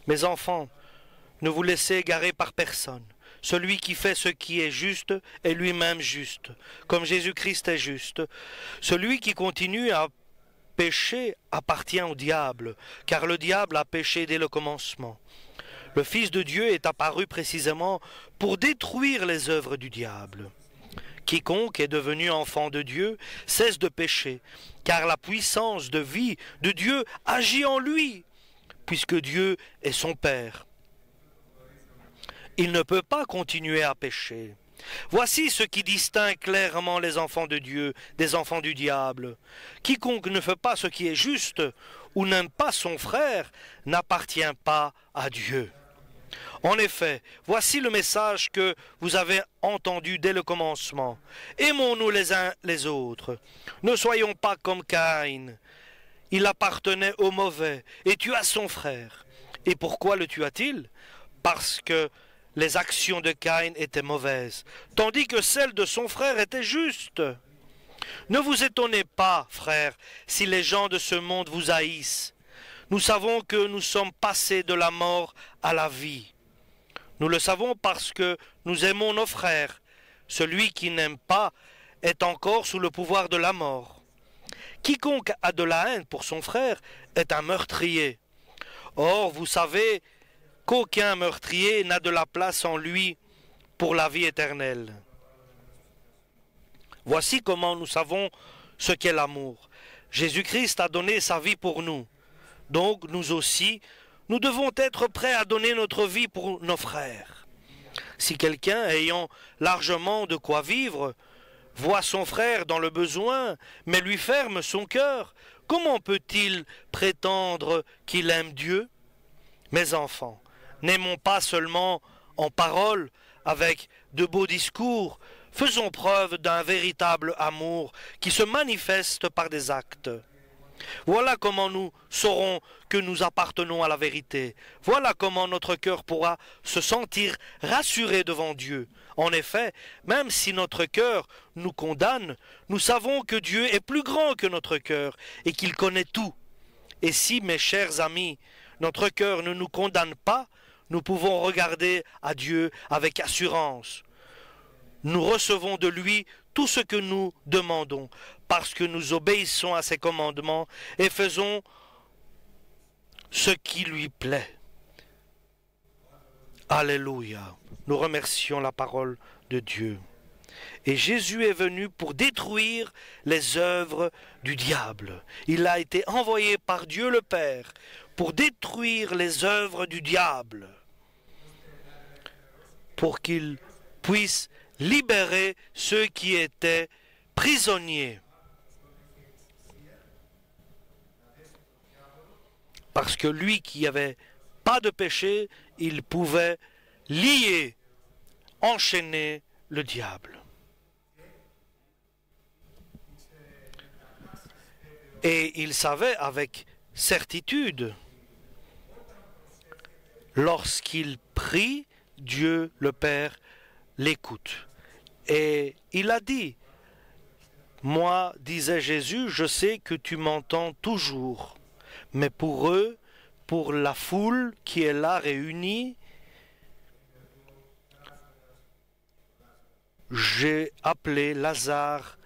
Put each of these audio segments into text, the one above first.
Mes enfants, ne vous laissez égarer par personne. Celui qui fait ce qui est juste est lui-même juste, comme Jésus-Christ est juste. Celui qui continue à pécher appartient au diable, car le diable a péché dès le commencement. Le Fils de Dieu est apparu précisément pour détruire les œuvres du diable. Quiconque est devenu enfant de Dieu cesse de pécher, car la puissance de vie de Dieu agit en lui, puisque Dieu est son Père. Il ne peut pas continuer à pécher. Voici ce qui distingue clairement les enfants de Dieu des enfants du diable. Quiconque ne fait pas ce qui est juste ou n'aime pas son frère n'appartient pas à Dieu. En effet, voici le message que vous avez entendu dès le commencement. Aimons-nous les uns les autres. Ne soyons pas comme Caïn. Il appartenait au mauvais et tua son frère. Et pourquoi le tua-t-il? Parce que les actions de Caïn étaient mauvaises, tandis que celles de son frère étaient justes. Ne vous étonnez pas, frères, si les gens de ce monde vous haïssent. Nous savons que nous sommes passés de la mort à la vie. Nous le savons parce que nous aimons nos frères. Celui qui n'aime pas est encore sous le pouvoir de la mort. Quiconque a de la haine pour son frère est un meurtrier. Or, vous savez qu'aucun meurtrier n'a de la place en lui pour la vie éternelle. Voici comment nous savons ce qu'est l'amour. Jésus-Christ a donné sa vie pour nous. Donc nous aussi, nous devons être prêts à donner notre vie pour nos frères. Si quelqu'un ayant largement de quoi vivre voit son frère dans le besoin, mais lui ferme son cœur, comment peut-il prétendre qu'il aime Dieu? Mes enfants, n'aimons pas seulement en parole, avec de beaux discours, faisons preuve d'un véritable amour qui se manifeste par des actes. Voilà comment nous saurons que nous appartenons à la vérité. Voilà comment notre cœur pourra se sentir rassuré devant Dieu. En effet, même si notre cœur nous condamne, nous savons que Dieu est plus grand que notre cœur et qu'il connaît tout. Et si, mes chers amis, notre cœur ne nous condamne pas, nous pouvons regarder à Dieu avec assurance. Nous recevons de lui tout ce que nous demandons, parce que nous obéissons à ses commandements et faisons ce qui lui plaît. Alléluia. Nous remercions la parole de Dieu. Et Jésus est venu pour détruire les œuvres du diable. Il a été envoyé par Dieu le Père pour détruire les œuvres du diable, pour qu'il puisse libérer ceux qui étaient prisonniers. Parce que lui qui n'avait pas de péché, il pouvait lier, enchaîner le diable. Et il savait avec certitude, lorsqu'il prie, Dieu le Père l'écoute. Et il a dit, moi, disait Jésus, je sais que tu m'entends toujours. Mais pour eux, pour la foule qui est là réunie, j'ai appelé Lazare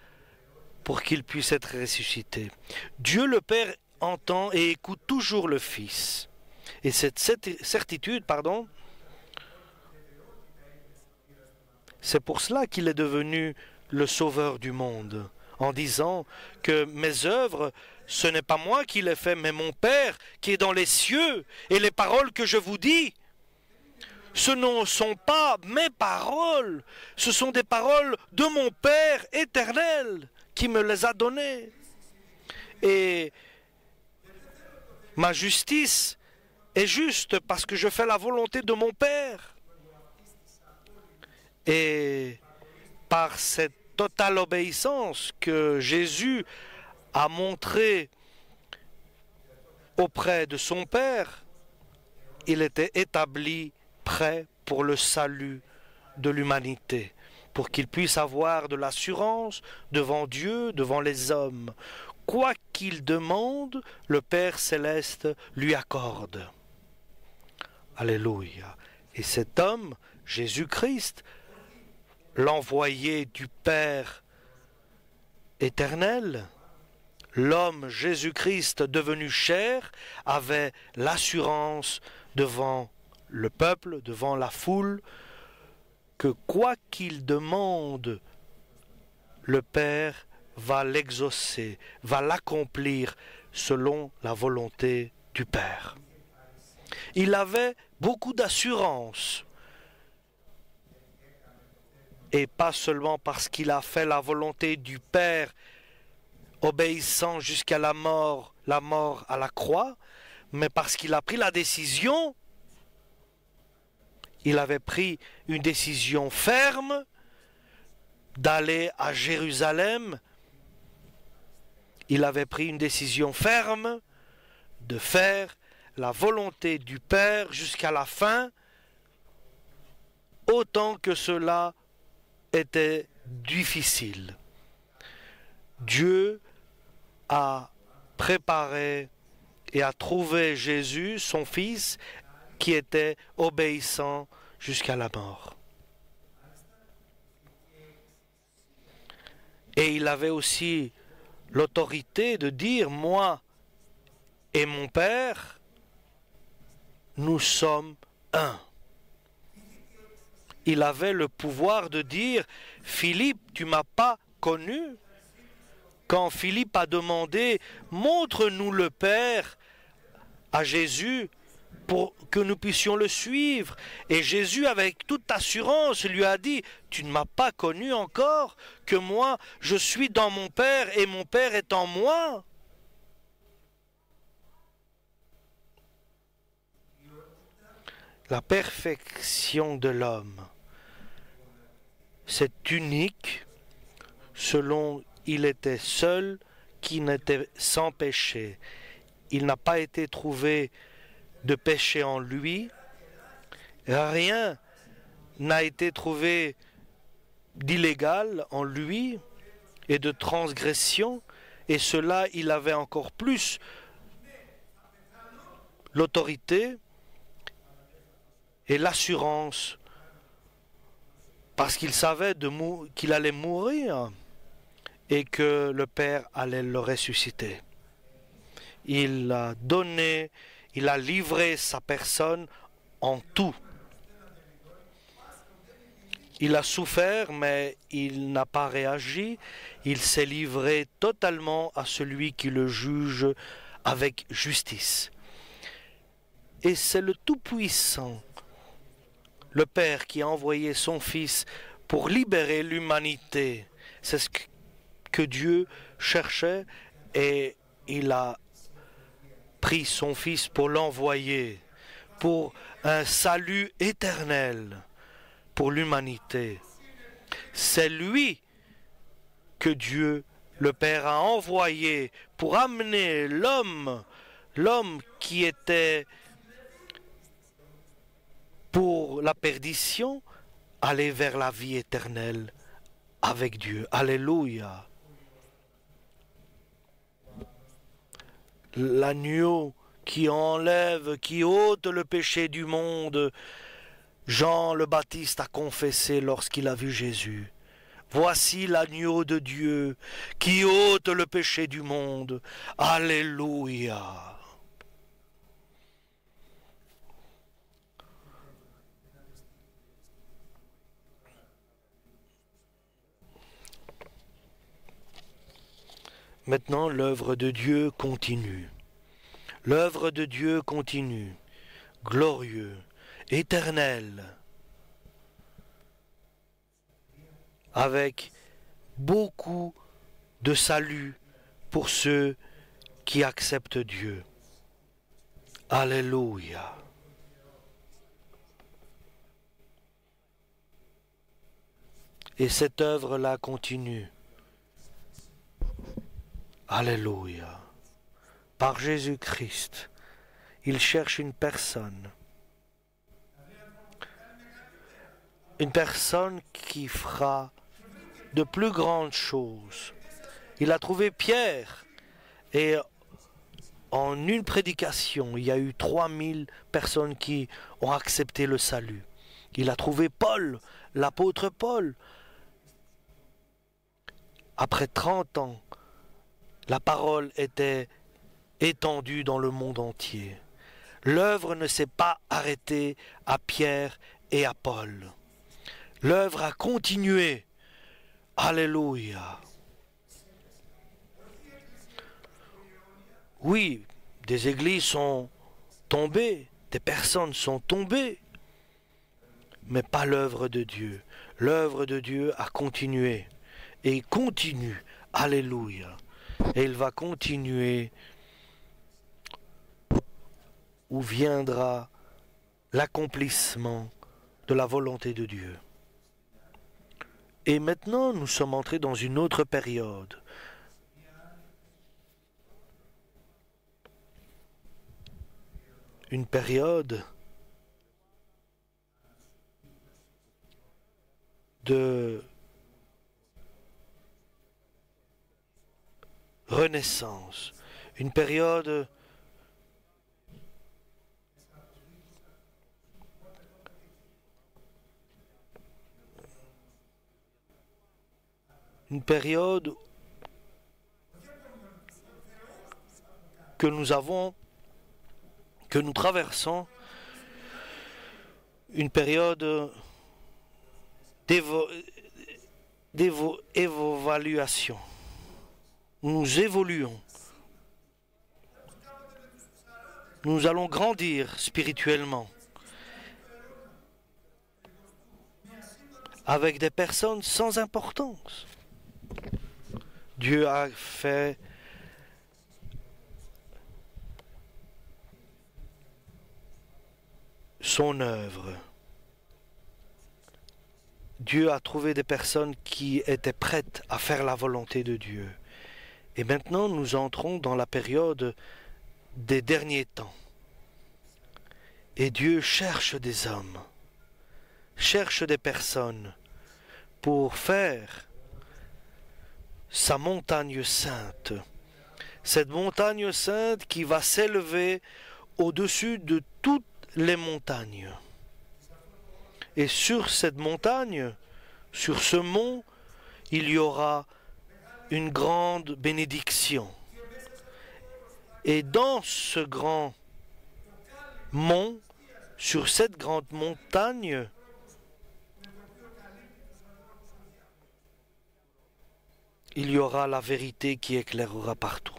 pour qu'il puisse être ressuscité. Dieu le Père entend et écoute toujours le Fils. Et cette certitude, c'est pour cela qu'il est devenu le sauveur du monde, en disant que mes œuvres, ce n'est pas moi qui les fais, mais mon Père qui est dans les cieux. Et les paroles que je vous dis, ce ne sont pas mes paroles, ce sont des paroles de mon Père éternel qui me les a données. Et ma justice est juste parce que je fais la volonté de mon Père. Et par cette totale obéissance que Jésus a montrée auprès de son Père, il était établi prêt pour le salut de l'humanité, pour qu'il puisse avoir de l'assurance devant Dieu, devant les hommes. Quoi qu'il demande, le Père céleste lui accorde. Alléluia. Et cet homme, Jésus-Christ, l'envoyé du Père éternel, l'homme Jésus-Christ devenu chair, avait l'assurance devant le peuple, devant la foule, que quoi qu'il demande, le Père va l'exaucer, va l'accomplir selon la volonté du Père. Il avait beaucoup d'assurance, et pas seulement parce qu'il a fait la volonté du Père, obéissant jusqu'à la mort à la croix, mais parce qu'il a pris la décision, il avait pris une décision ferme d'aller à Jérusalem. Il avait pris une décision ferme de faire la volonté du Père jusqu'à la fin, autant que cela était difficile. Dieu a préparé et a trouvé Jésus, son Fils, qui était obéissant jusqu'à la mort. Et il avait aussi l'autorité de dire, moi et mon Père, nous sommes un. Il avait le pouvoir de dire, Philippe, tu ne m'as pas connu. Quand Philippe a demandé, montre-nous le Père à Jésus pour que nous puissions le suivre. Et Jésus, avec toute assurance, lui a dit, tu ne m'as pas connu encore, que moi, je suis dans mon Père et mon Père est en moi. La perfection de l'homme, c'est unique selon il était seul qui n'était sans péché. Il n'a pas été trouvé de péché en lui. Rien n'a été trouvé d'illégal en lui et de transgression. Et cela, il avait encore plus l'autorité et l'assurance parce qu'il savait qu'il allait mourir et que le Père allait le ressusciter. Il a donné, il a livré sa personne en tout. Il a souffert, mais il n'a pas réagi. Il s'est livré totalement à celui qui le juge avec justice. Et c'est le Tout-Puissant, le Père, qui a envoyé son Fils pour libérer l'humanité. C'est ce que Dieu cherchait et il a pris son Fils pour l'envoyer, pour un salut éternel pour l'humanité. C'est lui que Dieu, le Père, a envoyé pour amener l'homme qui était pour la perdition, aller vers la vie éternelle avec Dieu. Alléluia. L'agneau qui enlève, qui ôte le péché du monde. Jean le Baptiste a confessé lorsqu'il a vu Jésus. Voici l'agneau de Dieu qui ôte le péché du monde. Alléluia. Maintenant, l'œuvre de Dieu continue. L'œuvre de Dieu continue, glorieux, éternel, avec beaucoup de salut pour ceux qui acceptent Dieu. Alléluia. Et cette œuvre-là continue. Alléluia. Par Jésus-Christ, il cherche une personne qui fera de plus grandes choses. Il a trouvé Pierre et En une prédication, il y a eu 3000 personnes qui ont accepté le salut. Il a trouvé Paul, l'apôtre Paul. Après 30 ans, la parole était étendue dans le monde entier. L'œuvre ne s'est pas arrêtée à Pierre et à Paul. L'œuvre a continué. Alléluia. Oui, des églises sont tombées, des personnes sont tombées, mais pas l'œuvre de Dieu. L'œuvre de Dieu a continué et continue. Alléluia. Et il va continuer où viendra l'accomplissement de la volonté de Dieu. Et maintenant, nous sommes entrés dans une autre période. Une période de renaissance, une période que nous traversons, une période d'évaluation. Nous évoluons. Nous allons grandir spirituellement avec des personnes sans importance. Dieu a fait son œuvre. Dieu a trouvé des personnes qui étaient prêtes à faire la volonté de Dieu. Et maintenant, nous entrons dans la période des derniers temps. Et Dieu cherche des hommes, cherche des personnes pour faire sa montagne sainte. Cette montagne sainte qui va s'élever au-dessus de toutes les montagnes. Et sur cette montagne, sur ce mont, il y aura une grande bénédiction. Et dans ce grand mont, sur cette grande montagne, il y aura la vérité qui éclairera partout.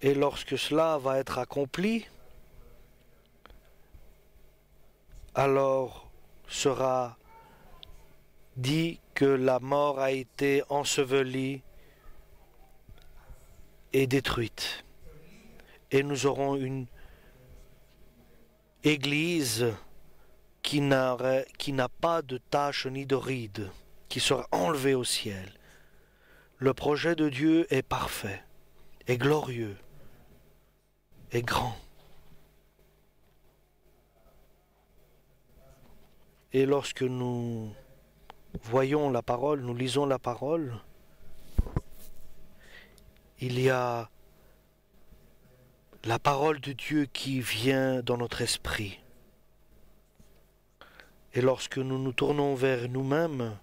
Et lorsque cela va être accompli, alors sera dit que la mort a été ensevelie et détruite. Et nous aurons une église qui n'a pas de tache ni de ride, qui sera enlevée au ciel. Le projet de Dieu est parfait, est glorieux, est grand. Et lorsque nous voyons la parole, nous lisons la parole, il y a la parole de Dieu qui vient dans notre esprit. Et lorsque nous nous tournons vers nous-mêmes,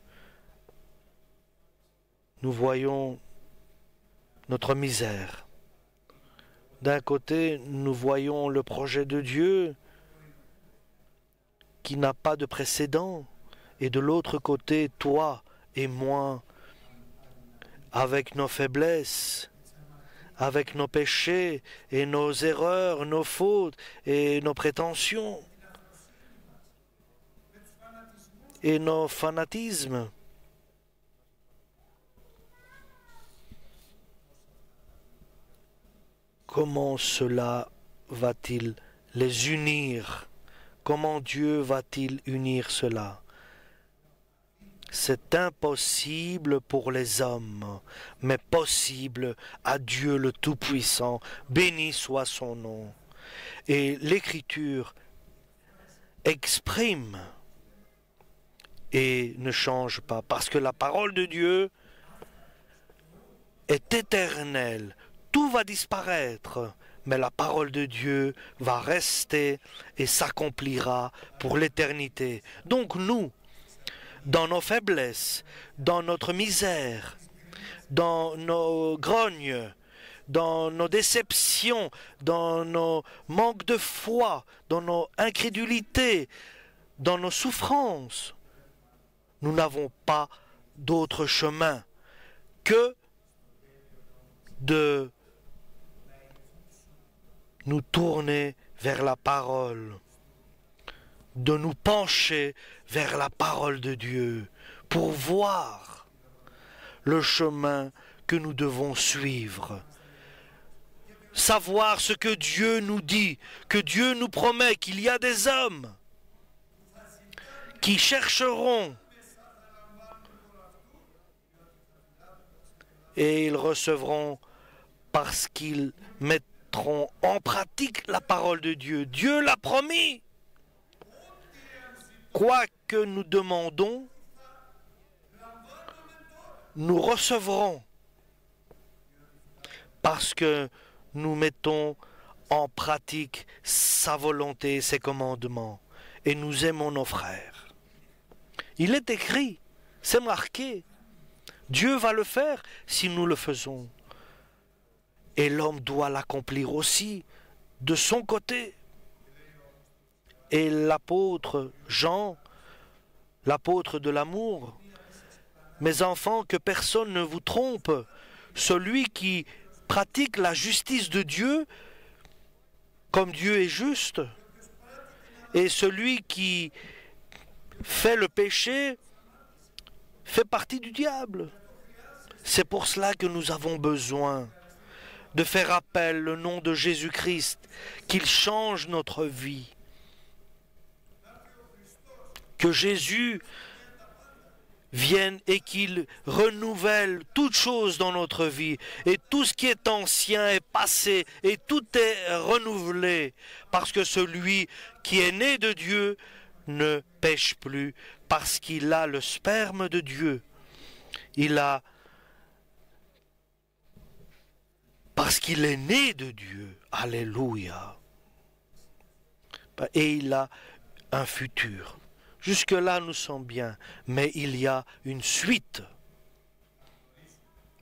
nous voyons notre misère. D'un côté, nous voyons le projet de Dieu qui n'a pas de précédent, et de l'autre côté, toi et moi, avec nos faiblesses, avec nos péchés et nos erreurs, nos fautes et nos prétentions et nos fanatismes. Comment cela va-t-il les unir? Comment Dieu va-t-il unir cela? C'est impossible pour les hommes, mais possible à Dieu le Tout-Puissant. Béni soit son nom. Et l'Écriture exprime et ne change pas, parce que la parole de Dieu est éternel. Tout va disparaître, mais la parole de Dieu va rester et s'accomplira pour l'éternité. Donc nous, dans nos faiblesses, dans notre misère, dans nos grognes, dans nos déceptions, dans nos manques de foi, dans nos incrédulités, dans nos souffrances, nous n'avons pas d'autre chemin que de nous tourner vers la parole, de nous pencher vers la parole de Dieu pour voir le chemin que nous devons suivre. Savoir ce que Dieu nous dit, que Dieu nous promet qu'il y a des hommes qui chercheront et ils recevront parce qu'ils mettront en pratique la parole de Dieu. Dieu l'a promis. Quoi que nous demandons, nous recevrons parce que nous mettons en pratique sa volonté et ses commandements et nous aimons nos frères. Il est écrit, c'est marqué, Dieu va le faire si nous le faisons. Et l'homme doit l'accomplir aussi de son côté. Et l'apôtre Jean, l'apôtre de l'amour, mes enfants, que personne ne vous trompe, celui qui pratique la justice de Dieu, comme Dieu est juste, et celui qui fait le péché, fait partie du diable. C'est pour cela que nous avons besoin de faire appel au nom de Jésus-Christ, qu'il change notre vie. Que Jésus vienne et qu'il renouvelle toutes choses dans notre vie. Et tout ce qui est ancien est passé et tout est renouvelé. Parce que celui qui est né de Dieu ne pêche plus parce qu'il a le sperme de Dieu. Parce qu'il est né de Dieu. Alléluia. Et il a un futur. Jusque-là, nous sommes bien, mais il y a une suite.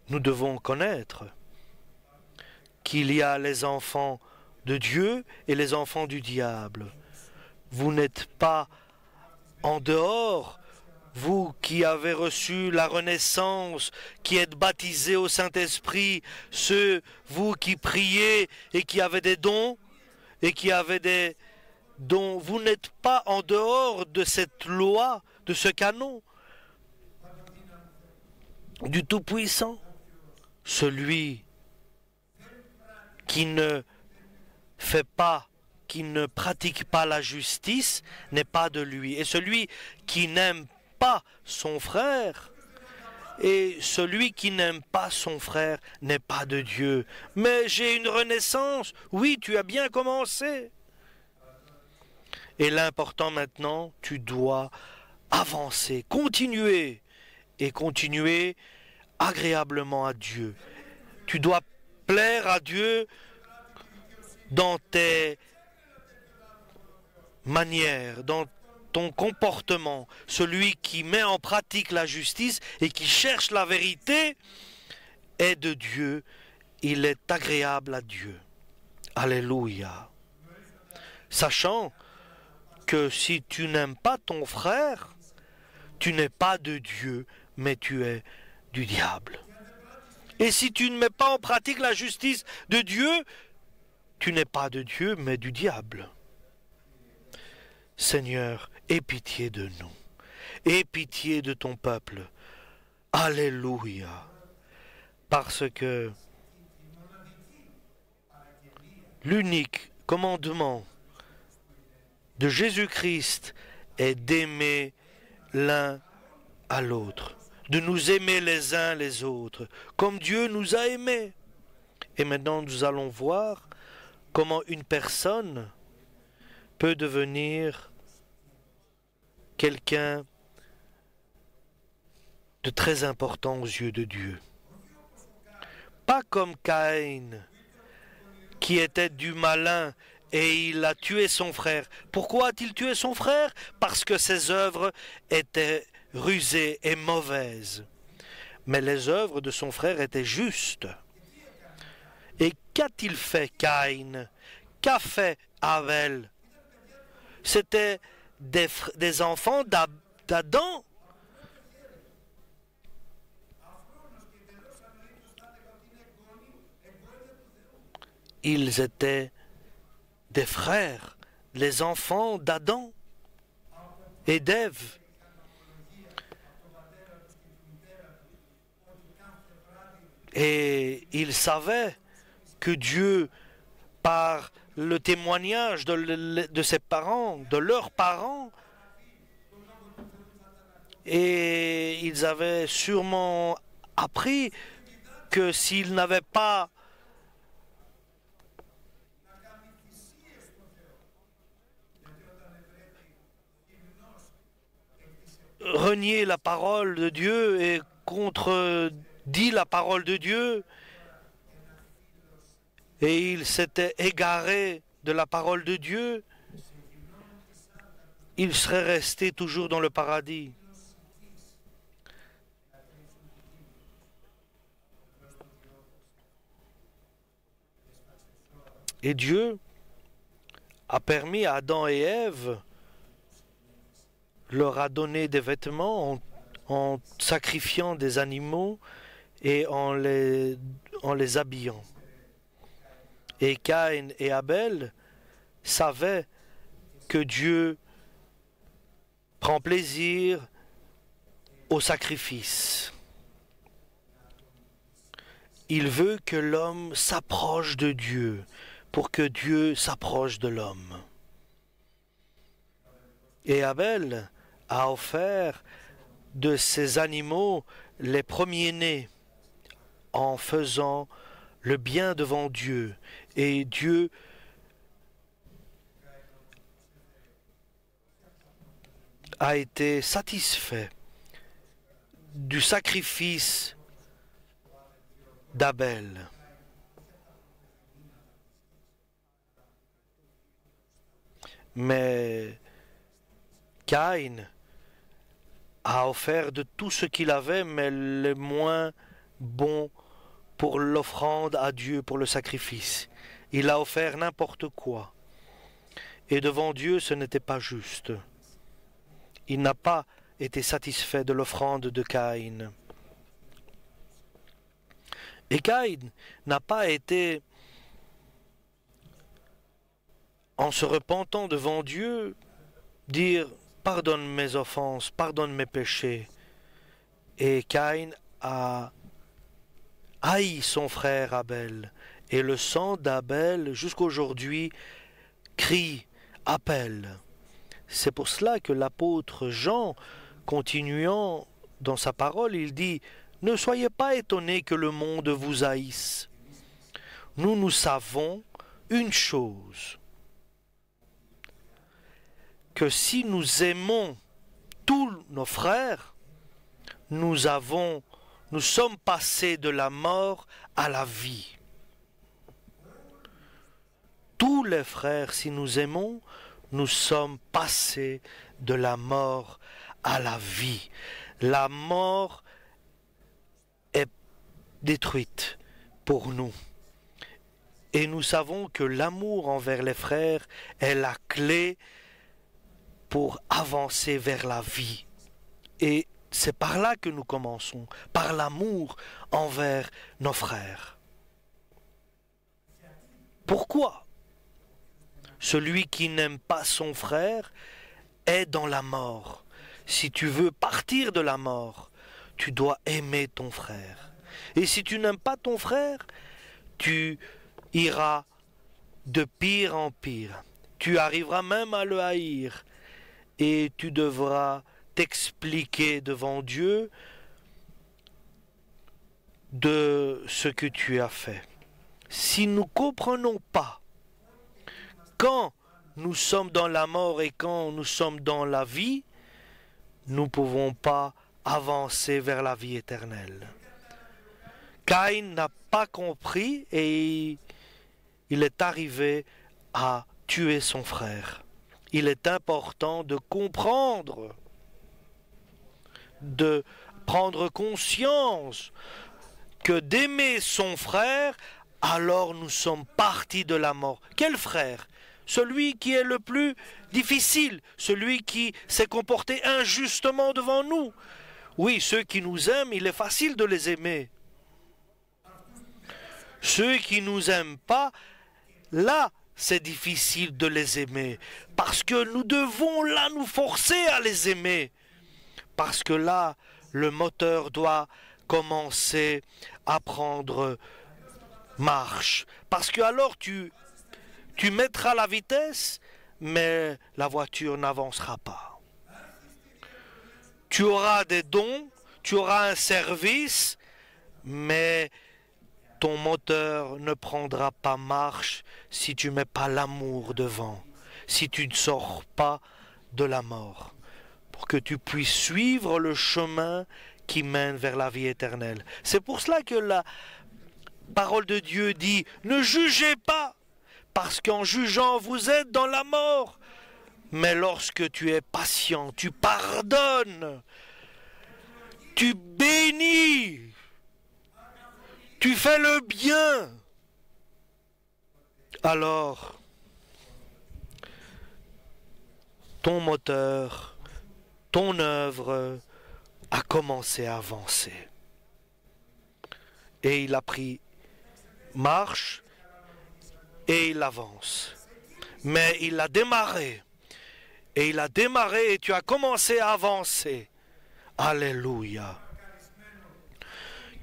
Nous devons connaître qu'il y a les enfants de Dieu et les enfants du diable. Vous n'êtes pas en dehors, vous qui avez reçu la renaissance, qui êtes baptisés au Saint-Esprit, vous qui priez et qui avez des dons et qui avez des dont vous n'êtes pas en dehors de cette loi, de ce canon du Tout-Puissant. Celui qui ne fait pas, qui ne pratique pas la justice n'est pas de lui. Et celui qui n'aime pas son frère, et celui qui n'aime pas son frère n'est pas de Dieu. Mais j'ai une renaissance. Oui, tu as bien commencé. Et l'important maintenant, tu dois avancer, continuer, et continuer agréablement à Dieu. Tu dois plaire à Dieu dans tes manières, dans ton comportement. Celui qui met en pratique la justice et qui cherche la vérité est de Dieu. Il est agréable à Dieu. Alléluia. Sachant que si tu n'aimes pas ton frère, tu n'es pas de Dieu, mais tu es du diable. Et si tu ne mets pas en pratique la justice de Dieu, tu n'es pas de Dieu, mais du diable. Seigneur, aie pitié de nous. Aie pitié de ton peuple. Alléluia. Parce que l'unique commandement de Jésus-Christ est d'aimer l'un à l'autre, de nous aimer les uns les autres, comme Dieu nous a aimés. Et maintenant, nous allons voir comment une personne peut devenir quelqu'un de très important aux yeux de Dieu. Pas comme Caïn, qui était du malin et il a tué son frère. Pourquoi a-t-il tué son frère? Parce que ses œuvres étaient rusées et mauvaises. Mais les œuvres de son frère étaient justes. Et qu'a-t-il fait Caïn? Qu'a fait Abel? C'était des enfants d'Adam. Ils étaient des frères, les enfants d'Adam et d'Ève. Et ils savaient que Dieu, par le témoignage de ses parents, de leurs parents, et ils avaient sûrement appris que s'ils n'avaient pas renié la parole de Dieu et contredit la parole de Dieu, et ils s'étaient égarés de la parole de Dieu, ils seraient restés toujours dans le paradis. Et Dieu a permis à Adam et Ève, leur a donné des vêtements en sacrifiant des animaux et en les habillant. Et Caïn et Abel savaient que Dieu prend plaisir au sacrifice. Il veut que l'homme s'approche de Dieu pour que Dieu s'approche de l'homme. Et Abel a offert de ses animaux les premiers-nés en faisant le bien devant Dieu. Et Dieu a été satisfait du sacrifice d'Abel. Mais Caïn a offert de tout ce qu'il avait, mais le moins bon pour l'offrande à Dieu, pour le sacrifice. Il a offert n'importe quoi. Et devant Dieu, ce n'était pas juste. Il n'a pas été satisfait de l'offrande de Caïn. Et Caïn n'a pas été, en se repentant devant Dieu, dire « Pardonne mes offenses, pardonne mes péchés ». Et Caïn a haï son frère Abel. Et le sang d'Abel, jusqu'aujourd'hui, crie, appelle. C'est pour cela que l'apôtre Jean, continuant dans sa parole, il dit « Ne soyez pas étonnés que le monde vous haïsse. Nous savons une chose, que si nous aimons tous nos frères, nous sommes passés de la mort à la vie. Tous les frères, si nous aimons, nous sommes passés de la mort à la vie. La mort est détruite pour nous. Et nous savons que l'amour envers les frères est la clé pour avancer vers la vie. Et c'est par là que nous commençons, par l'amour envers nos frères. Pourquoi? Celui qui n'aime pas son frère est dans la mort. Si tu veux partir de la mort, tu dois aimer ton frère. Et si tu n'aimes pas ton frère, tu iras de pire en pire. Tu arriveras même à le haïr. Et tu devras t'expliquer devant Dieu de ce que tu as fait. Si nous ne comprenons pas quand nous sommes dans la mort et quand nous sommes dans la vie, nous ne pouvons pas avancer vers la vie éternelle. Caïn n'a pas compris et il est arrivé à tuer son frère. Il est important de comprendre, de prendre conscience que d'aimer son frère, alors nous sommes partis de la mort. Quel frère? Celui qui est le plus difficile, celui qui s'est comporté injustement devant nous. Oui, ceux qui nous aiment, il est facile de les aimer. Ceux qui ne nous aiment pas, là, c'est difficile de les aimer. Parce que nous devons là nous forcer à les aimer. Parce que là, le moteur doit commencer à prendre marche. Parce que alors tu mettras la vitesse, mais la voiture n'avancera pas. Tu auras des dons, tu auras un service, mais ton moteur ne prendra pas marche si tu ne mets pas l'amour devant, si tu ne sors pas de la mort, pour que tu puisses suivre le chemin qui mène vers la vie éternelle. C'est pour cela que la parole de Dieu dit « Ne jugez pas, parce qu'en jugeant, vous êtes dans la mort. Mais lorsque tu es patient, tu pardonnes, tu bénis, tu fais le bien, alors ton moteur, ton œuvre a commencé à avancer. Et il a pris marche et il avance. Mais il a démarré. Et il a démarré et tu as commencé à avancer. Alléluia.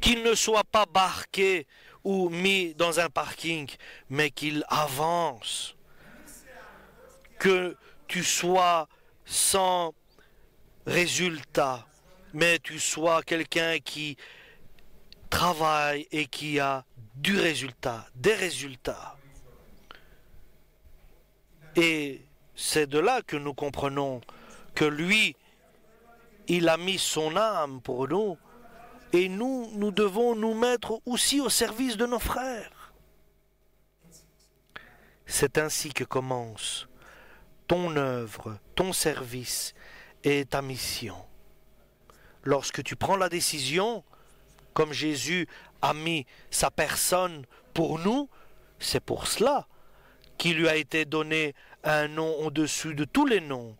Qu'il ne soit pas barqué ou mis dans un parking, mais qu'il avance. Que tu sois sans résultat, mais tu sois quelqu'un qui travaille et qui a du résultat, des résultats. Et c'est de là que nous comprenons que lui, il a mis son âme pour nous. Et nous devons nous mettre aussi au service de nos frères. C'est ainsi que commence ton œuvre, ton service et ta mission. Lorsque tu prends la décision, comme Jésus a mis sa personne pour nous, c'est pour cela qu'il lui a été donné un nom au-dessus de tous les noms,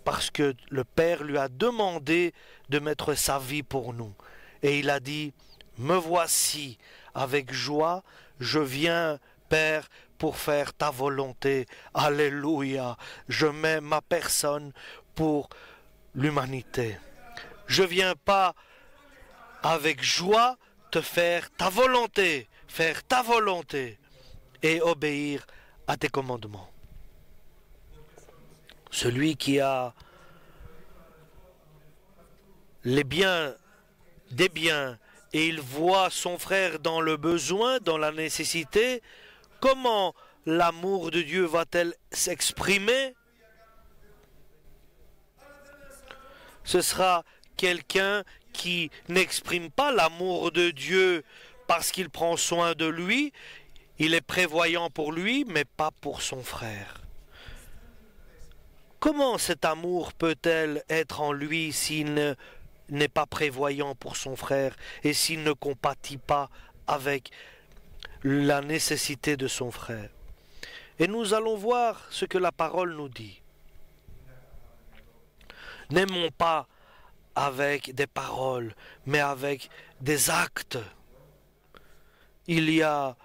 parce que le Père lui a demandé de mettre sa vie pour nous. Et il a dit, me voici, avec joie, je viens, Père, pour faire ta volonté. Alléluia, je mets ma personne pour l'humanité. Je viens pas avec joie te faire ta volonté et obéir à tes commandements. Celui qui a les biens des biens et il voit son frère dans le besoin, dans la nécessité, comment l'amour de Dieu va-t-elle s'exprimer? Ce sera quelqu'un qui n'exprime pas l'amour de Dieu parce qu'il prend soin de lui, il est prévoyant pour lui, mais pas pour son frère. Comment cet amour peut-elle être en lui s'il n'est pas prévoyant pour son frère et s'il ne compatit pas avec la nécessité de son frère? Et nous allons voir ce que la parole nous dit. N'aimons pas avec des paroles, mais avec des actes. Il y a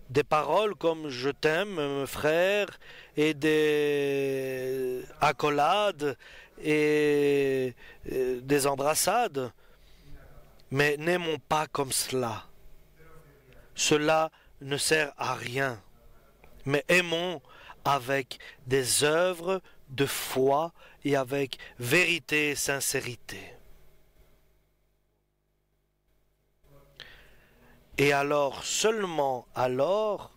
des paroles comme je t'aime, frère, et des accolades et des embrassades. Mais n'aimons pas comme cela. Cela ne sert à rien. Mais aimons avec des œuvres de foi et avec vérité et sincérité. Et alors, seulement alors,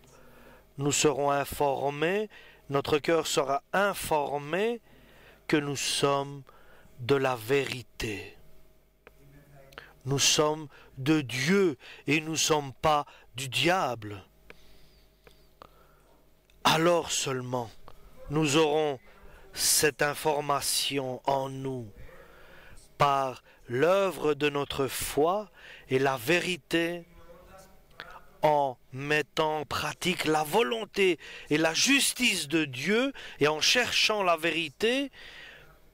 nous serons informés, notre cœur sera informé que nous sommes de la vérité. nous sommes de Dieu et nous ne sommes pas du diable, alors seulement nous aurons cette information en nous par l'œuvre de notre foi et la vérité, en mettant en pratique la volonté et la justice de Dieu et en cherchant la vérité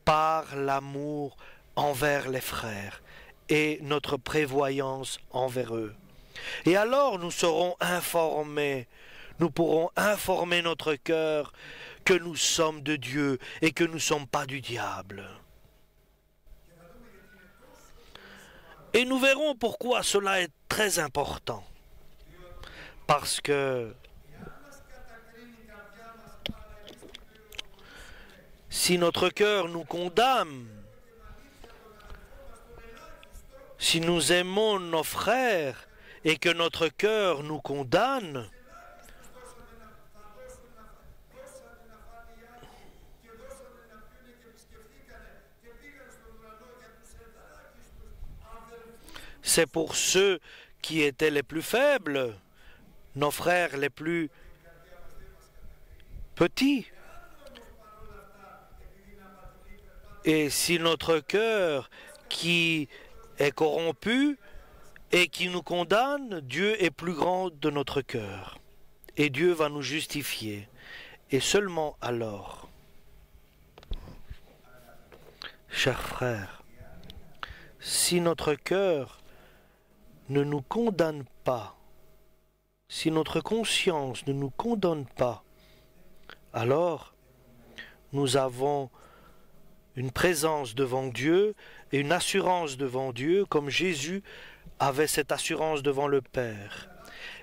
par l'amour envers les frères et notre prévoyance envers eux. Et alors nous serons informés, nous pourrons informer notre cœur que nous sommes de Dieu et que nous ne sommes pas du diable. Et nous verrons pourquoi cela est très important. Parce que si notre cœur nous condamne, si nous aimons nos frères et que notre cœur nous condamne, c'est pour ceux qui étaient les plus faibles, nos frères les plus petits. Et si notre cœur qui est corrompu et qui nous condamne, Dieu est plus grand de notre cœur. Et Dieu va nous justifier. Et seulement alors, chers frères, si notre cœur ne nous condamne pas, si notre conscience ne nous condamne pas, alors nous avons une présence devant Dieu et une assurance devant Dieu, comme Jésus avait cette assurance devant le Père.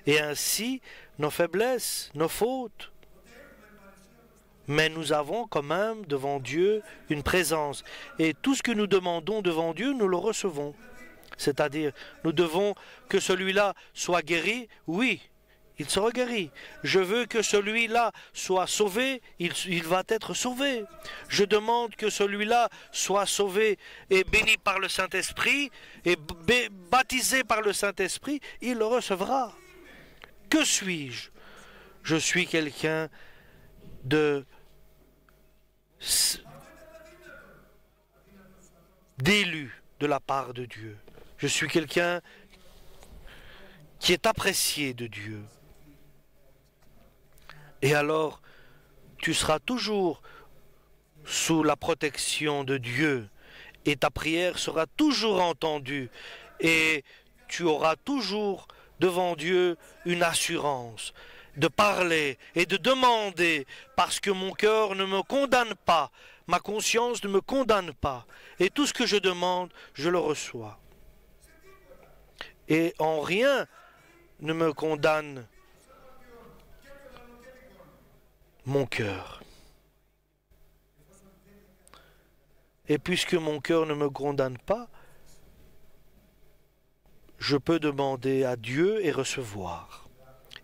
Et ainsi, nos faiblesses, nos fautes, mais nous avons quand même devant Dieu une présence. Et tout ce que nous demandons devant Dieu, nous le recevons. C'est-à-dire, nous devons que celui-là soit guéri, oui, il sera guéri. Je veux que celui-là soit sauvé, il va être sauvé. Je demande que celui-là soit sauvé et béni par le Saint-Esprit et baptisé par le Saint-Esprit, il le recevra. Que suis-je? Je suis quelqu'un d'élu de la part de Dieu. Je suis quelqu'un qui est apprécié de Dieu. Et alors, tu seras toujours sous la protection de Dieu et ta prière sera toujours entendue et tu auras toujours devant Dieu une assurance de parler et de demander parce que mon cœur ne me condamne pas, ma conscience ne me condamne pas et tout ce que je demande, je le reçois. Et en rien ne me condamne mon cœur. Et puisque mon cœur ne me condamne pas, je peux demander à Dieu et recevoir.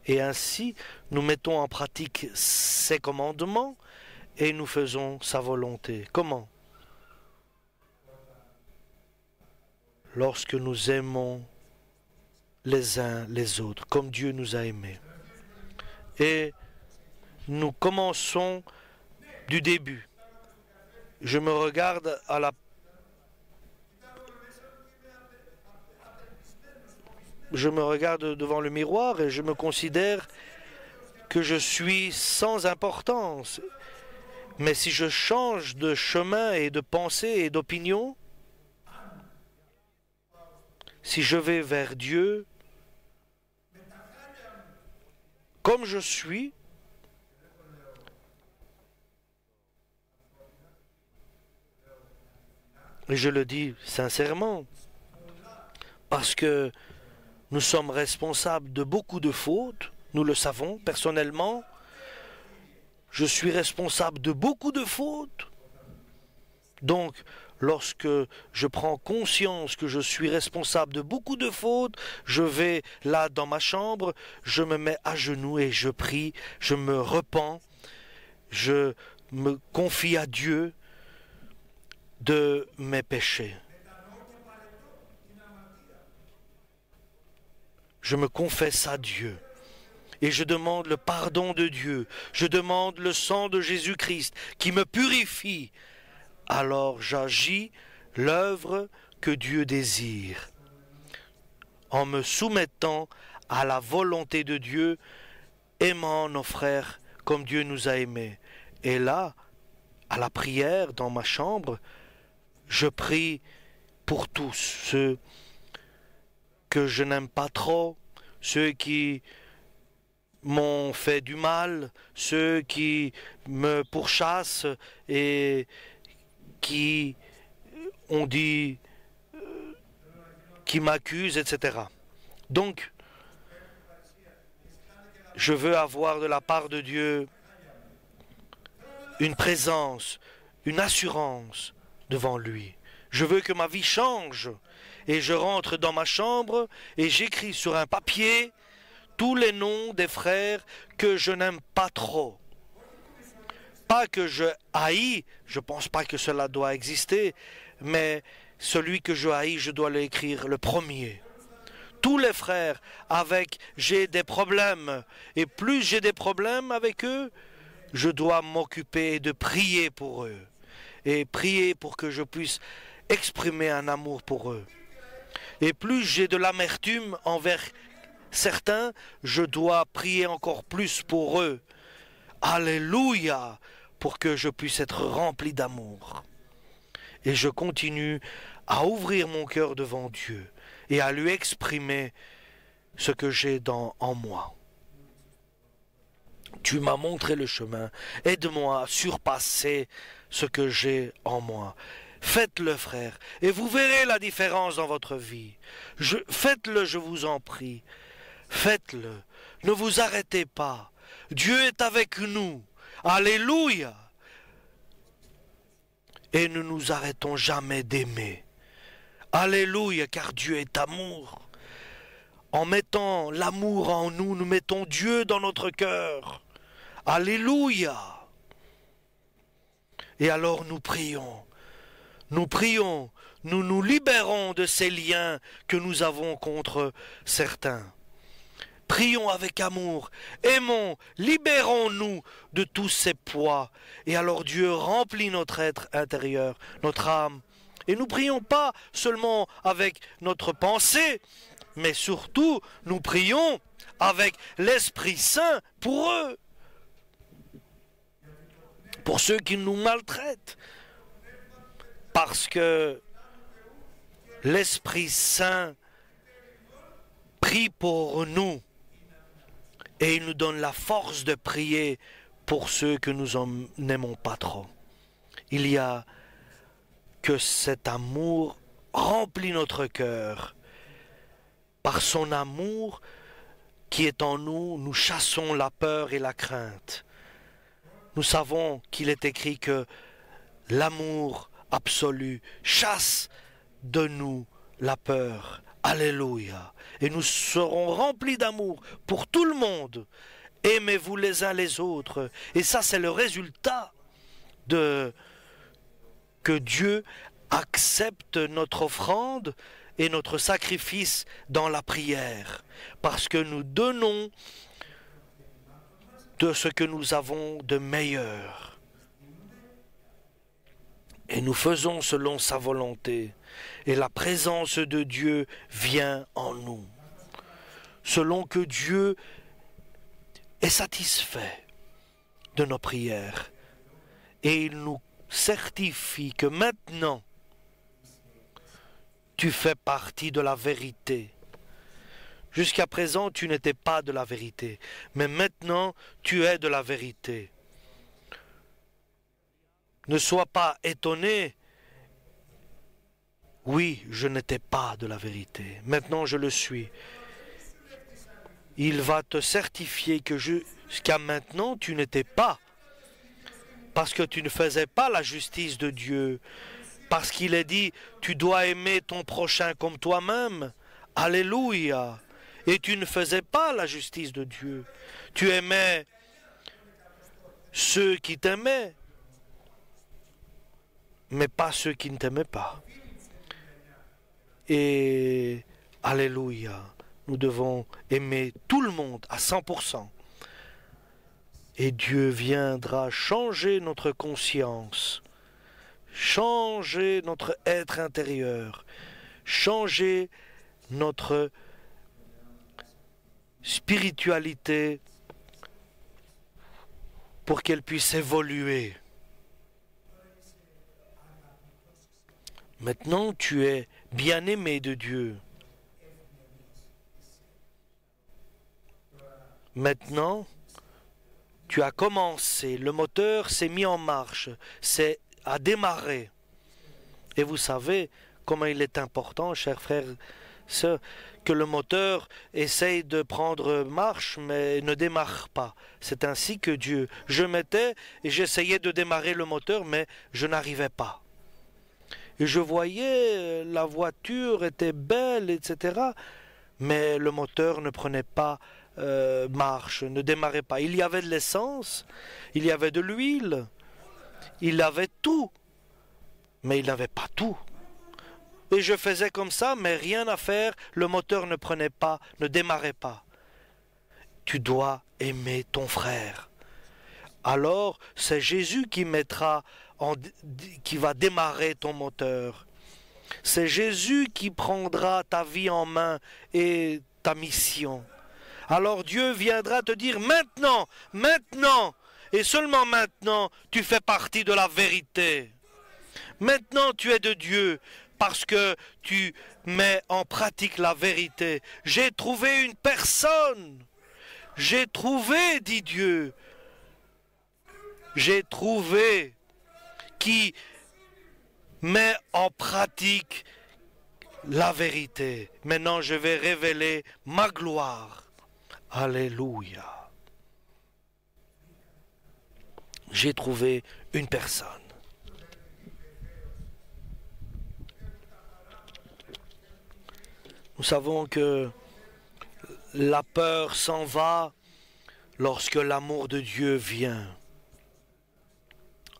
Et ainsi, nous mettons en pratique ses commandements et nous faisons sa volonté. Comment? Lorsque nous aimons les uns les autres, comme Dieu nous a aimés. Et nous commençons du début. Je me regarde je me regarde devant le miroir et je me considère que je suis sans importance. Mais si je change de chemin et de pensée et d'opinion, si je vais vers Dieu, comme je suis, et je le dis sincèrement, parce que nous sommes responsables de beaucoup de fautes, nous le savons personnellement, je suis responsable de beaucoup de fautes. Donc, lorsque je prends conscience que je suis responsable de beaucoup de fautes, je vais là dans ma chambre, je me mets à genoux et je prie, je me repens, je me confie à Dieu de mes péchés. je me confesse à Dieu. Et je demande le pardon de Dieu. Je demande le sang de Jésus-Christ qui me purifie. Alors j'agis l'œuvre que Dieu désire, en me soumettant à la volonté de Dieu, aimant nos frères comme Dieu nous a aimés. Et là, à la prière dans ma chambre, je prie pour tous, ceux que je n'aime pas trop, ceux qui m'ont fait du mal, ceux qui me pourchassent et qui ont dit, qui m'accusent, etc. Donc, je veux avoir de la part de Dieu une présence, une assurance devant lui. Je veux que ma vie change et je rentre dans ma chambre et j'écris sur un papier tous les noms des frères que je n'aime pas trop. Pas que je haïs, je ne pense pas que cela doit exister, mais celui que je haïs, je dois l'écrire le premier. Tous les frères avec j'ai des problèmes, et plus j'ai des problèmes avec eux, je dois m'occuper de prier pour eux, et prier pour que je puisse exprimer un amour pour eux. Et plus j'ai de l'amertume envers certains, je dois prier encore plus pour eux. Alléluia, pour que je puisse être rempli d'amour. Et je continue à ouvrir mon cœur devant Dieu et à lui exprimer ce que j'ai en moi. Tu m'as montré le chemin, aide-moi à surpasser ce que j'ai en moi. Faites-le, frère, et vous verrez la différence dans votre vie. Faites-le, je vous en prie. Faites-le, ne vous arrêtez pas. Dieu est avec nous. Alléluia. Et ne nous arrêtons jamais d'aimer. Alléluia, car Dieu est amour. En mettant l'amour en nous, nous mettons Dieu dans notre cœur. Alléluia. Et alors nous prions, nous nous libérons de ces liens que nous avons contre certains. Prions avec amour, aimons, libérons-nous de tous ces poids. Et alors Dieu remplit notre être intérieur, notre âme. Et nous prions pas seulement avec notre pensée, mais surtout nous prions avec l'Esprit Saint pour eux. Pour ceux qui nous maltraitent. Parce que l'Esprit Saint prie pour nous. Et il nous donne la force de prier pour ceux que nous n'aimons pas trop. Il y a que cet amour remplit notre cœur. Par son amour qui est en nous, nous chassons la peur et la crainte. Nous savons qu'il est écrit que l'amour absolu chasse de nous la peur. Alléluia. Et nous serons remplis d'amour pour tout le monde. Aimez-vous les uns les autres. Et ça, c'est le résultat que Dieu accepte notre offrande et notre sacrifice dans la prière. Parce que nous donnons de ce que nous avons de meilleur. Et nous faisons selon sa volonté. Et la présence de Dieu vient en nous. Selon que Dieu est satisfait de nos prières. Et il nous certifie que maintenant, tu fais partie de la vérité. Jusqu'à présent, tu n'étais pas de la vérité. Mais maintenant, tu es de la vérité. Ne sois pas étonné. Oui, je n'étais pas de la vérité. Maintenant, je le suis. Il va te certifier que jusqu'à maintenant, tu n'étais pas. Parce que tu ne faisais pas la justice de Dieu. Parce qu'il est dit, tu dois aimer ton prochain comme toi-même. Alléluia. Et tu ne faisais pas la justice de Dieu. Tu aimais ceux qui t'aimaient, mais pas ceux qui ne t'aimaient pas. Et Alléluia. Nous devons aimer tout le monde à 100%. Et Dieu viendra changer notre conscience, changer notre être intérieur, changer notre spiritualité pour qu'elle puisse évoluer. Maintenant, tu es bien-aimé de Dieu. Maintenant, tu as commencé, le moteur s'est mis en marche, c'est à démarrer. Et vous savez comment il est important, chers frères et sœurs, que le moteur essaye de prendre marche, mais ne démarre pas. C'est ainsi que Dieu. Je mettais et j'essayais de démarrer le moteur, mais je n'arrivais pas. Et je voyais, la voiture était belle, etc. Mais le moteur ne prenait pas marche, ne démarrait pas. Il y avait de l'essence, il y avait de l'huile, il avait tout, mais il n'avait pas tout. Et je faisais comme ça, mais rien à faire, le moteur ne prenait pas, ne démarrait pas. Tu dois aimer ton frère. Alors, c'est Jésus qui qui va démarrer ton moteur. C'est Jésus qui prendra ta vie en main et ta mission. Alors Dieu viendra te dire maintenant, maintenant, et seulement maintenant, tu fais partie de la vérité. Maintenant, tu es de Dieu parce que tu mets en pratique la vérité. J'ai trouvé une personne. J'ai trouvé, dit Dieu. J'ai trouvé qui met en pratique la vérité. Maintenant, je vais révéler ma gloire. Alléluia. J'ai trouvé une personne. Nous savons que la peur s'en va lorsque l'amour de Dieu vient.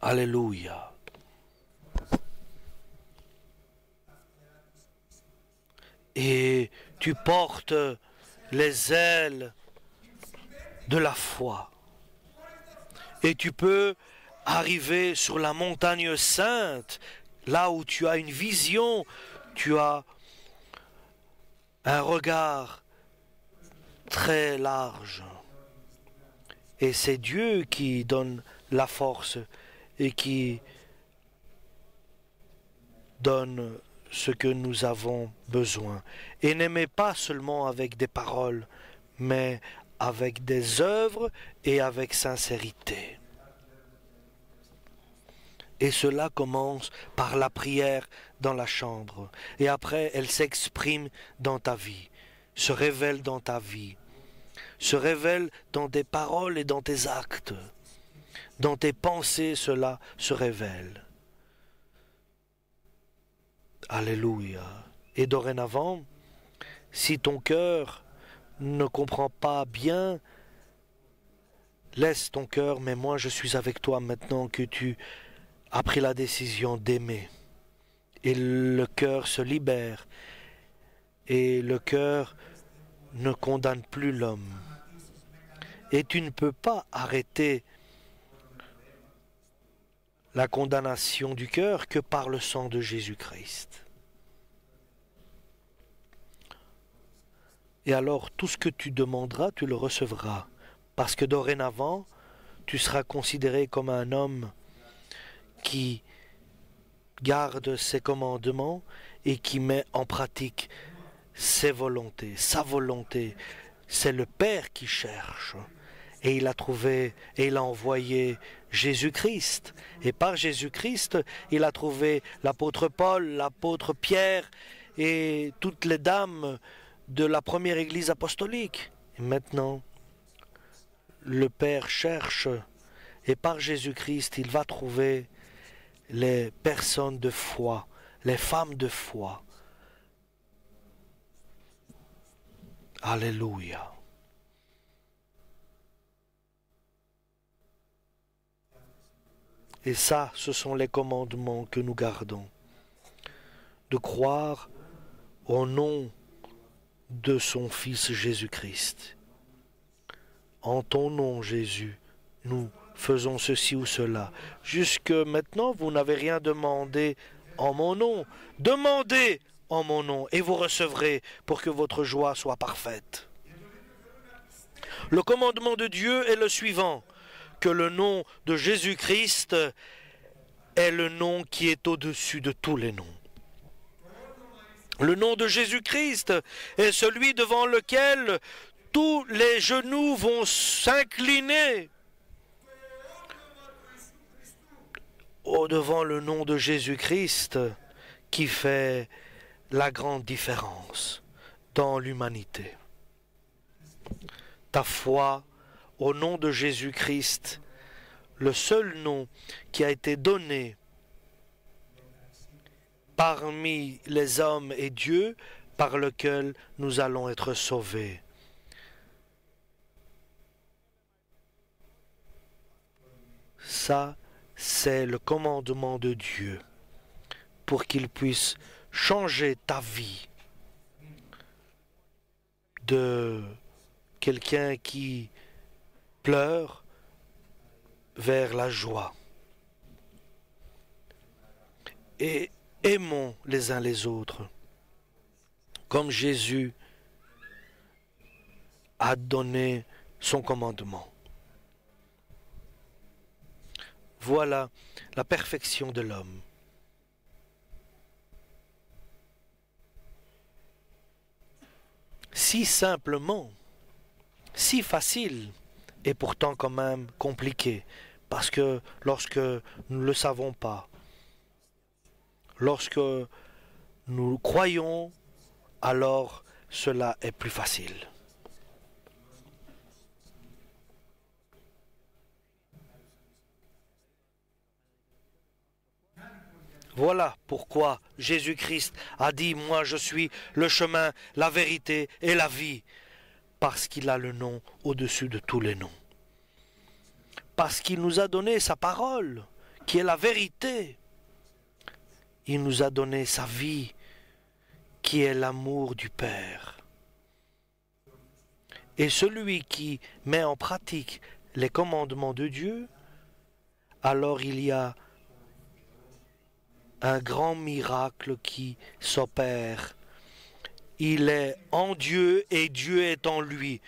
Alléluia. Et tu portes les ailes de la foi. Et tu peux arriver sur la montagne sainte, là où tu as une vision, tu as un regard très large. Et c'est Dieu qui donne la force et qui donne ce que nous avons besoin. Et n'aimez pas seulement avec des paroles, mais avec des œuvres et avec sincérité. Et cela commence par la prière dans la chambre. Et après, elle s'exprime dans ta vie, se révèle dans ta vie, se révèle dans tes paroles et dans tes actes. Dans tes pensées, cela se révèle. Alléluia. Et dorénavant, si ton cœur ne comprend pas bien, laisse ton cœur, mais moi je suis avec toi maintenant que tu as pris la décision d'aimer. Et le cœur se libère. Et le cœur ne condamne plus l'homme. Et tu ne peux pas arrêter la condamnation du cœur que par le sang de Jésus-Christ. Et alors, tout ce que tu demanderas, tu le recevras. Parce que dorénavant, tu seras considéré comme un homme qui garde ses commandements et qui met en pratique ses volontés, sa volonté. C'est le Père qui cherche. Et il a trouvé, et il a envoyé Jésus-Christ. Et par Jésus-Christ, il a trouvé l'apôtre Paul, l'apôtre Pierre et toutes les dames de la première église apostolique. Et maintenant, le Père cherche, et par Jésus-Christ, il va trouver les personnes de foi, les femmes de foi. Alléluia. Et ça, ce sont les commandements que nous gardons. De croire au nom de son Fils Jésus-Christ. En ton nom, Jésus, nous faisons ceci ou cela. Jusque maintenant, vous n'avez rien demandé en mon nom. Demandez en mon nom et vous recevrez pour que votre joie soit parfaite. Le commandement de Dieu est le suivant, que le nom de Jésus-Christ est le nom qui est au-dessus de tous les noms. Le nom de Jésus-Christ est celui devant lequel tous les genoux vont s'incliner. Devant le nom de Jésus-Christ qui fait la grande différence dans l'humanité. Ta foi au nom de Jésus-Christ, le seul nom qui a été donné parmi les hommes et Dieu par lequel nous allons être sauvés. Ça, c'est le commandement de Dieu pour qu'il puisse changer ta vie de quelqu'un qui pleure vers la joie. Et aimons les uns les autres, comme Jésus a donné son commandement. Voilà la perfection de l'homme. Si simplement, si facile, et pourtant quand même compliqué, parce que lorsque nous ne le savons pas, lorsque nous croyons, alors cela est plus facile. Voilà pourquoi Jésus-Christ a dit « Moi je suis le chemin, la vérité et la vie », parce qu'il a le nom au-dessus de tous les noms. Parce qu'il nous a donné sa parole, qui est la vérité. Il nous a donné sa vie, qui est l'amour du Père. Et celui qui met en pratique les commandements de Dieu, alors il y a un grand miracle qui s'opère. Il est en Dieu et Dieu est en lui.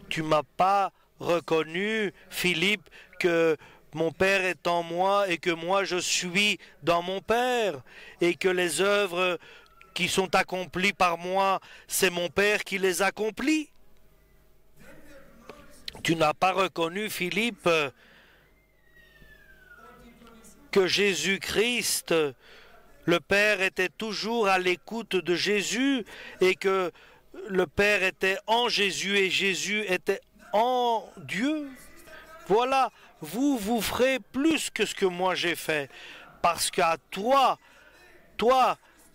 Tu m'as pas reconnu, Philippe, que mon Père est en moi et que moi je suis dans mon Père et que les œuvres qui sont accomplies par moi, c'est mon Père qui les accomplit. Tu n'as pas reconnu, Philippe, que Jésus-Christ, le Père était toujours à l'écoute de Jésus et que le Père était en Jésus et Jésus était en Dieu. Voilà, vous ferez plus que ce que moi j'ai fait, parce qu'à toi,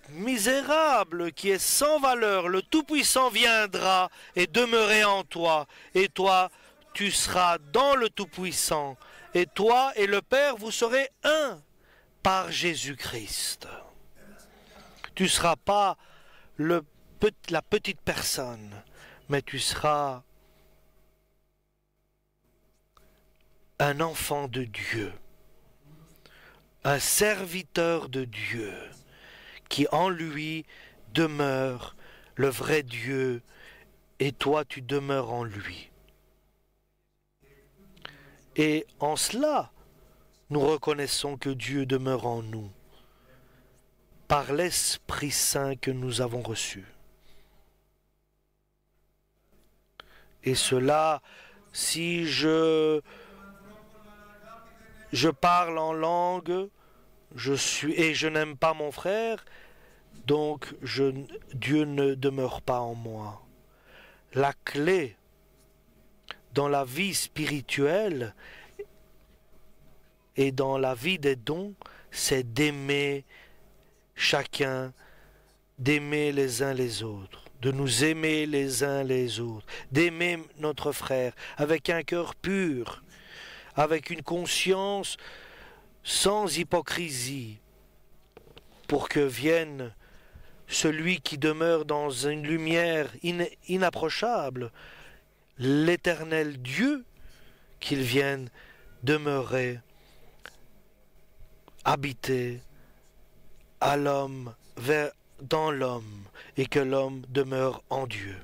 misérable, qui est sans valeur, le Tout-Puissant viendra et demeurera en toi, et toi, tu seras dans le Tout-Puissant, et toi et le Père, vous serez un par Jésus-Christ. Tu ne seras pas la petite personne, mais tu seras un enfant de Dieu, un serviteur de Dieu, qui en lui demeure le vrai Dieu, et toi tu demeures en lui. Et en cela, nous reconnaissons que Dieu demeure en nous, par l'Esprit Saint que nous avons reçu. Et cela, si je parle en langue, et je n'aime pas mon frère, donc Dieu ne demeure pas en moi. La clé dans la vie spirituelle et dans la vie des dons, c'est d'aimer chacun, d'aimer les uns les autres, de nous aimer les uns les autres, d'aimer notre frère avec un cœur pur, avec une conscience sans hypocrisie, pour que vienne celui qui demeure dans une lumière inapprochable, l'Éternel Dieu, qu'il vienne demeurer, habiter à l'homme, dans l'homme, et que l'homme demeure en Dieu.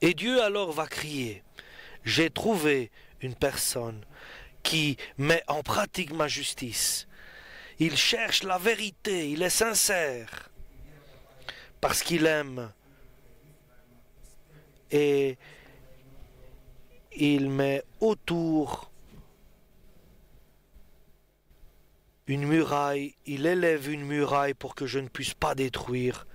Et Dieu alors va crier, j'ai trouvé une personne qui met en pratique ma justice. Il cherche la vérité, il est sincère, parce qu'il aime. Et il met autour une muraille, il élève une muraille pour que je ne puisse pas détruire